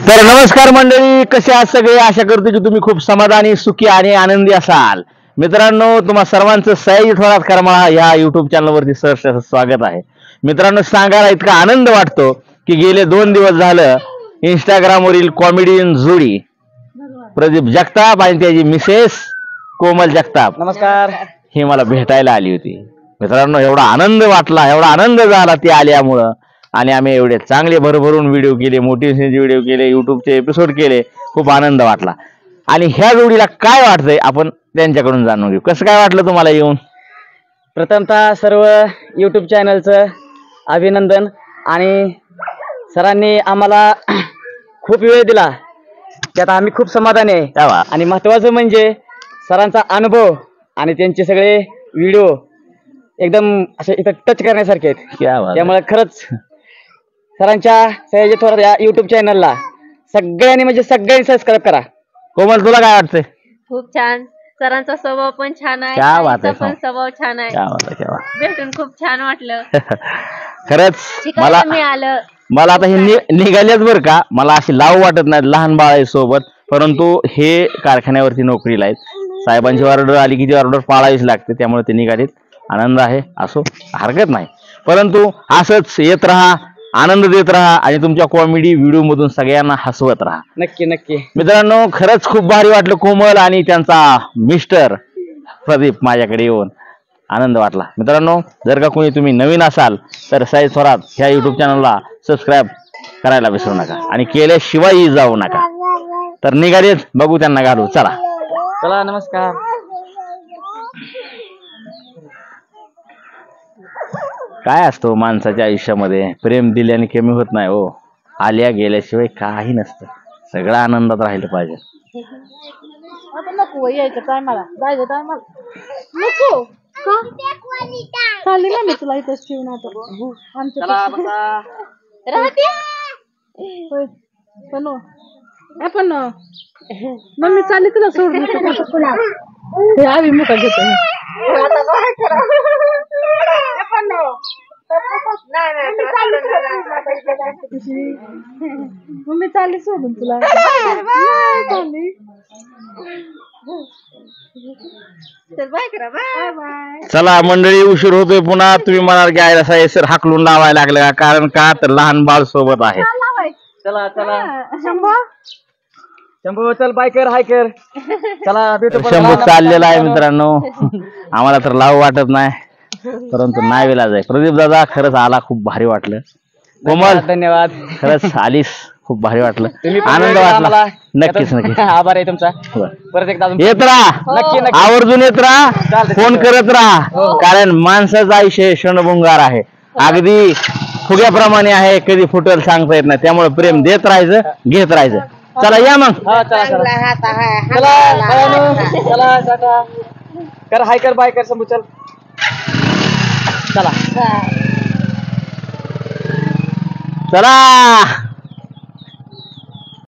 तर नमस्कार मंडळी, कसे आहात सगळे? आशा करतो की तुम्ही खूप समाधानी, सुखी आणि आनंदी असाल. मित्रांनो, तुम्हा सर्वांचं सयाजी थोरात करमाळा या युट्यूब चॅनलवरती सहर्ष स्वागत आहे. मित्रांनो, सांगायला इतका आनंद वाटतो की गेले 2 दिवस झालं इंस्टाग्रामवरील कॉमेडियन जोडी प्रदीप जगताप आणि त्याची मिसेस कोमल जगताप नमस्कार. ही मला भेटायला आली होती. मित्रांनो, एवढा आनंद वाटला, एवढा आनंद झाला ती आल्यामुळं. आणि आम्ही एवढे चांगले भरभरून व्हिडिओ केले, मोटिवेशनचे व्हिडिओ केले, युट्यूबचे एपिसोड केले. खूप आनंद वाटला. आणि ह्या जोडीला काय वाटतंय आपण त्यांच्याकडून जाणून घेऊ. कसं काय वाटलं तुम्हाला येऊन? प्रथमतः सर्व यूट्यूब चॅनलचं अभिनंदन. आणि सरांनी आम्हाला खूप वेळ दिला, त्यात आम्ही खूप समाधानी आहे. तेव्हा आणि महत्वाचं म्हणजे सरांचा अनुभव आणि त्यांचे सगळे व्हिडिओ एकदम असे इथं टच करण्यासारखे आहेत. क्या बात आहे. त्यामुळे खरंच सरांच्या सयाजी थोरात या युट्यूब चॅनलला सगळ्यांनी म्हणजे सगळ्यांनी सबस्क्राईब करा. कोमल, तुला काय वाटतंय? खूप छान. सरांचा स्वभाव पण छान आहे, क्या बात ताईंचा आहे. पण स्वभाव छान आहे. क्या बात आहे, क्या बात. भेटून खूप छान वाटलं. खरंच शिकायला मिळालं. मला आता हे निघाल्याच बरं का, मला अशी लाव वाटत नाहीत लहान बाळ आहे सोबत, परंतु हे कारखान्यावरती नोकरीला आहेत. साहेबांची ऑर्डर आली की ती ऑर्डर पाळावीच लागते, त्यामुळे ते निघालीत. आनंद आहे, असो, हरकत नाही. परंतु असंच येत राहा, आनंद देत राहा आणि तुमच्या कॉमेडी व्हिडिओ मधून सगळ्यांना हसवत राहा. नक्की नक्की. मित्रांनो, खरंच खूप भारी वाटलं कोमल आणि त्यांचा मिस्टर प्रदीप माझ्याकडे येऊन. आनंद वाटला. मित्रांनो, जर का कोणी तुम्ही नवीन असाल तर सयाजी थोरात ह्या युट्यूब चॅनलला सबस्क्राईब करायला विसरू नका आणि केल्याशिवाय जाऊ नका. तर निघालेत, बघू त्यांना घालू. चला चला, नमस्कार. काय असतो माणसाच्या आयुष्यामध्ये, प्रेम दिल्याने कमी होत नाही हो. आल्या गेल्याशिवाय काही नसतं. सगळं आनंदात राहिलं पाहिजे. नको यायचं टायमाला, जायचं टायमाला नको का चालली ना मी तुला इथंच ठेवून आता आमच्या राहते. पण आपण मम्मी चालली तुला सोडून हे आम्ही मुका घेतो. मम्मी चालली सोडून तुला. चालली. चला मंडळी, उशीर होतोय पुन्हा. तुम्ही म्हणाल की आयला सर हाकलून लावायला लागलं का? कारण का तर लहान बाळ सोबत आहे. चला चला शंभू, चल बायकर हायकर. चला भेटू. शंभू चाललेला आहे मित्रांनो. आम्हाला तर लाव वाटत नाही, परंतु नाही विलाज आहे. प्रदीप दादा, खरंच आला, खूप भारी वाटलं. कोमल, धन्यवाद. खरंच आलीस, खूप भारी वाटलं, तुम्ही पण आनंद वेळ दिला वाटला. आम्हाला. नक्कीच नक्कीच. आभार आहे तुमचा. परत एकदा येत राहा, नक्की नक्की. आवर्जून येत राहा, चालतंय, फोन चालतंय. करत राहा. हो. कारण माणसाचं आयुष्य हे क्षणभंगार आहे, अगदी फुग्याप्रमाणे आहे, कधी फुटेल सांगता येत नाही. त्यामुळे प्रेम देत राहायचं, घेत राहायचं. चला या मग. हा, चला चला चला बाळांनो, चला टाटा कर, हाय कर, बाय कर शंभू, चल चला. चला.